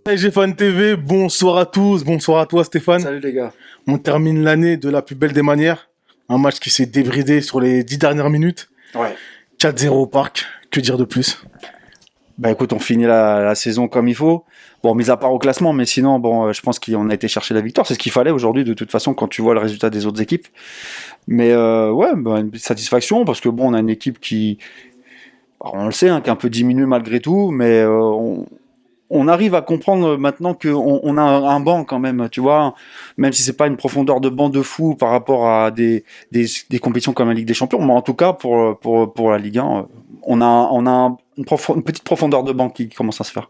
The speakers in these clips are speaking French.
PSG Fan TV, bonsoir à tous, bonsoir à toi Stéphane. Salut les gars. On termine l'année de la plus belle des manières. Un match qui s'est débridé sur les 10 dernières minutes. Ouais. 4-0 au parc, que dire de plus? Bah écoute, on finit la saison comme il faut. Bon, mis à part au classement, mais sinon, bon, je pense qu'on a été chercher la victoire. C'est ce qu'il fallait aujourd'hui, de toute façon, quand tu vois le résultat des autres équipes. Mais ouais, bah, une satisfaction, parce que bon, on a une équipe qui, bah, on le sait, hein, qui est un peu diminuée malgré tout, mais on arrive à comprendre maintenant qu'on a un banc quand même, tu vois, même si c'est pas une profondeur de banc de fou par rapport à des compétitions comme la Ligue des Champions, mais en tout cas pour la Ligue 1, une petite profondeur de banc qui commence à se faire.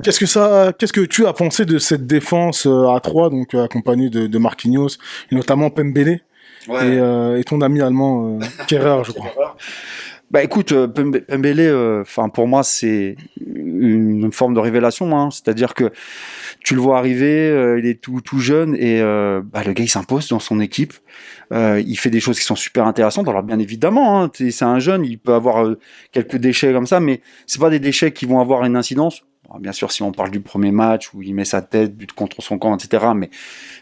Qu'est-ce que tu as pensé de cette défense à 3, donc accompagnée de Marquinhos, et notamment Pembele, et ton ami allemand Kerrer, je crois. Bah écoute, Pembele, pour moi c'est une forme de révélation, hein. C'est-à-dire que tu le vois arriver, il est tout jeune et le gars il s'impose dans son équipe. Il fait des choses qui sont super intéressantes. Alors bien évidemment, hein, c'est un jeune, il peut avoir quelques déchets comme ça, mais c'est pas des déchets qui vont avoir une incidence. Alors, bien sûr, si on parle du premier match où il met sa tête, but contre son camp, etc., mais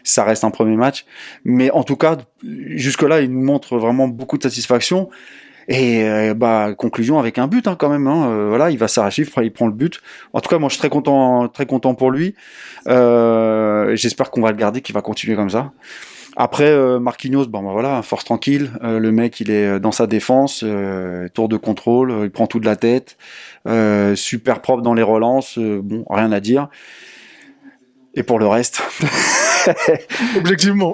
ça reste un premier match. Mais en tout cas, jusque-là, il nous montre vraiment beaucoup de satisfaction. Et conclusion avec un but, hein, quand même. Hein, voilà, il va s'arracher, il prend le but. En tout cas, moi, je suis très content pour lui. J'espère qu'on va le garder, qu'il va continuer comme ça. Après, Marquinhos, voilà, force tranquille. Le mec, il est dans sa défense, tour de contrôle, il prend tout de la tête, super propre dans les relances. Bon, rien à dire. Et pour le reste. Objectivement,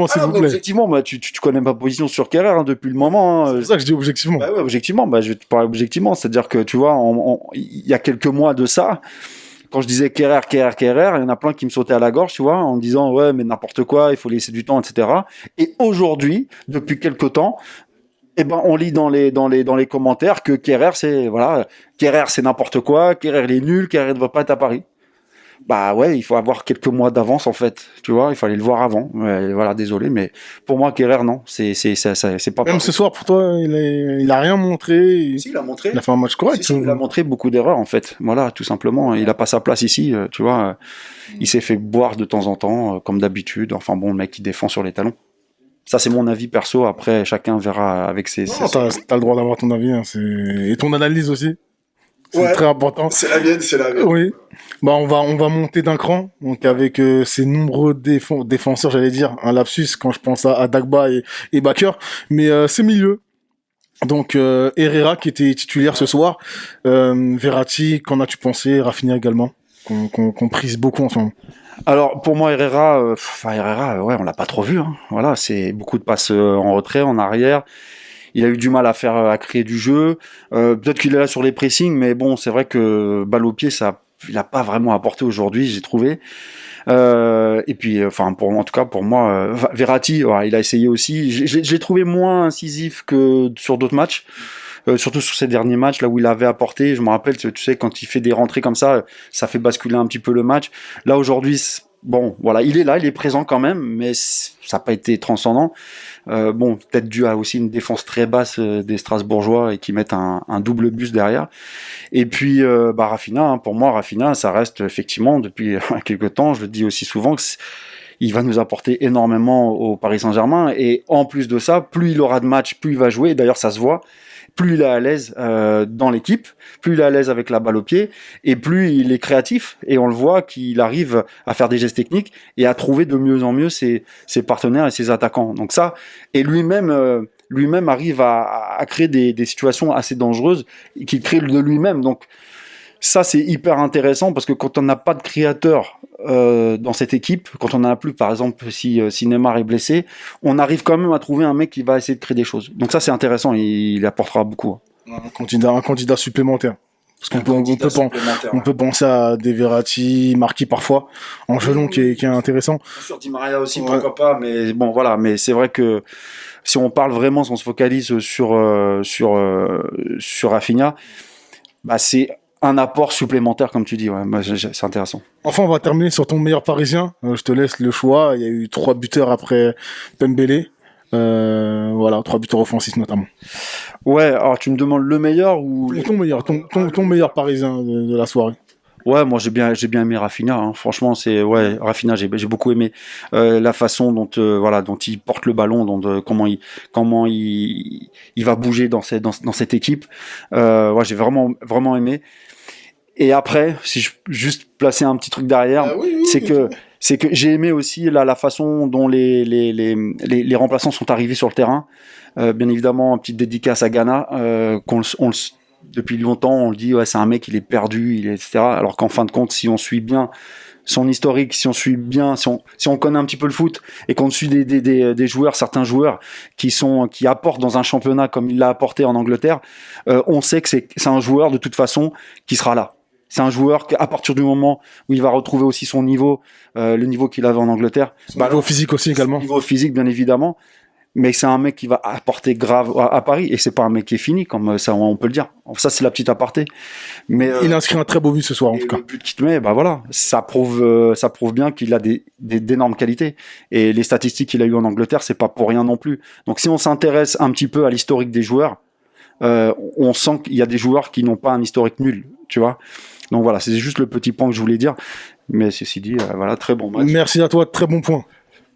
s'il vous plaît. Objectivement, tu connais ma position sur Kerrer, hein, depuis le moment. Hein. C'est pour ça que je dis objectivement. Bah ouais, objectivement, je vais te parler objectivement. C'est-à-dire que, tu vois, il y a quelques mois de ça, quand je disais Kerrer, il y en a plein qui me sautaient à la gorge, tu vois, en me disant, ouais, mais n'importe quoi, il faut laisser du temps, etc. Et aujourd'hui, depuis quelques temps, on lit dans les commentaires que Kerrer, c'est n'importe quoi, Kerrer, il est nul, Kerrer ne va pas être à Paris. Bah ouais, il faut avoir quelques mois d'avance en fait, tu vois, il fallait le voir avant. Voilà, désolé, mais pour moi Kerrer non, c'est pas. Même ce soir pour toi, il a rien montré. Si, il a montré. Il a fait un match correct. Si, il a montré beaucoup d'erreurs en fait. Voilà, tout simplement, il a pas sa place ici, tu vois. Il s'est fait boire de temps en temps, comme d'habitude. Enfin bon, le mec qui défend sur les talons. Ça c'est mon avis perso. Après, chacun verra avec ses. Non, t'as le droit d'avoir ton avis, hein, et ton analyse aussi. C'est très important. C'est la mienne. Oui. On va monter d'un cran. Donc, avec ces nombreux défenseurs, j'allais dire, un lapsus quand je pense à Dagba et Bakker. Mais c'est milieu. Donc, Herrera qui était titulaire ce soir. Verratti, qu'en as-tu pensé? Rafinha également, qu'on prise beaucoup en ce moment. Alors, pour moi, Herrera, ouais, on l'a pas trop vu, hein. Voilà, c'est beaucoup de passes en retrait, en arrière. Il a eu du mal à créer du jeu. Peut-être qu'il est là sur les pressings, mais bon, c'est vrai que balle au pied, il a pas vraiment apporté aujourd'hui, j'ai trouvé. Et puis, en tout cas, pour moi, Verratti, ouais, il a essayé aussi. J'ai trouvé moins incisif que sur d'autres matchs. Surtout sur ces derniers matchs, là où il avait apporté. Je me rappelle, tu sais, quand il fait des rentrées comme ça fait basculer un petit peu le match. Là, aujourd'hui, bon, voilà, il est là, il est présent quand même, mais ça n'a pas été transcendant. Peut-être dû à aussi une défense très basse des Strasbourgeois et qui mettent un double bus derrière. Et puis, Rafinha, hein, pour moi, Rafinha, ça reste effectivement, depuis quelques temps, je le dis aussi souvent, il va nous apporter énormément au Paris Saint-Germain. Et en plus de ça, plus il aura de matchs, plus il va jouer. D'ailleurs, ça se voit. Plus il est à l'aise dans l'équipe, plus il est à l'aise avec la balle au pied, et plus il est créatif. Et on le voit qu'il arrive à faire des gestes techniques et à trouver de mieux en mieux ses partenaires et ses attaquants. Donc ça, et lui-même arrive à créer des situations assez dangereuses qu'il crée de lui-même. Donc ça, c'est hyper intéressant parce que quand on n'a pas de créateur dans cette équipe, quand on n'en a plus, par exemple, si Neymar est blessé, on arrive quand même à trouver un mec qui va essayer de créer des choses. Donc ça, c'est intéressant, il apportera beaucoup. Un candidat supplémentaire. Parce qu'on peut penser à des Verratti, Marquis parfois, Angelon qui est intéressant. Bien sûr, Di Maria aussi, pourquoi pas, mais bon, voilà. Mais c'est vrai que si on parle vraiment, si on se focalise sur Rafinha, c'est un apport supplémentaire, comme tu dis, ouais, c'est intéressant. Enfin, on va terminer sur ton meilleur parisien. Je te laisse le choix. Il y a eu 3 buteurs après Pembele. 3 buteurs offensifs notamment. Ouais, alors tu me demandes le meilleur ou... Ton meilleur parisien de la soirée. Ouais, moi j'ai bien aimé Rafinha. Hein. Franchement, c'est ouais, Rafinha, j'ai beaucoup aimé la façon dont voilà, dont il porte le ballon, dont comment il va bouger dans cette équipe. Ouais, j'ai vraiment aimé. Et après, si je juste placer un petit truc derrière, Oui, c'est oui, que c'est que j'ai aimé aussi la façon dont les remplaçants sont arrivés sur le terrain. Bien évidemment, une petite dédicace à Ghana, depuis longtemps, on le dit, ouais, c'est un mec, il est perdu, etc. Alors qu'en fin de compte, si on suit bien son historique, si on suit bien, si on connaît un petit peu le foot et qu'on suit des joueurs, certains joueurs qui apportent dans un championnat comme il l'a apporté en Angleterre, on sait que c'est un joueur de toute façon qui sera là. C'est un joueur qu'à partir du moment où il va retrouver aussi son niveau, le niveau qu'il avait en Angleterre, son niveau physique aussi son également. niveau physique bien évidemment, mais c'est un mec qui va apporter grave à Paris et c'est pas un mec qui est fini comme ça on peut le dire. Ça c'est la petite aparté. Mais Il a inscrit un très beau but ce soir en tout cas. le but qu'il te met, bah voilà, ça prouve bien qu'il a d'énormes qualités. Et les statistiques qu'il a eu en Angleterre, c'est pas pour rien non plus. Donc si on s'intéresse un petit peu à l'historique des joueurs, on sent qu'il y a des joueurs qui n'ont pas un historique nul, tu vois. Donc voilà, c'est juste le petit point que je voulais dire. Mais ceci dit, voilà, très bon match. Merci à toi, très bon point.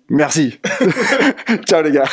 Merci. Ciao les gars.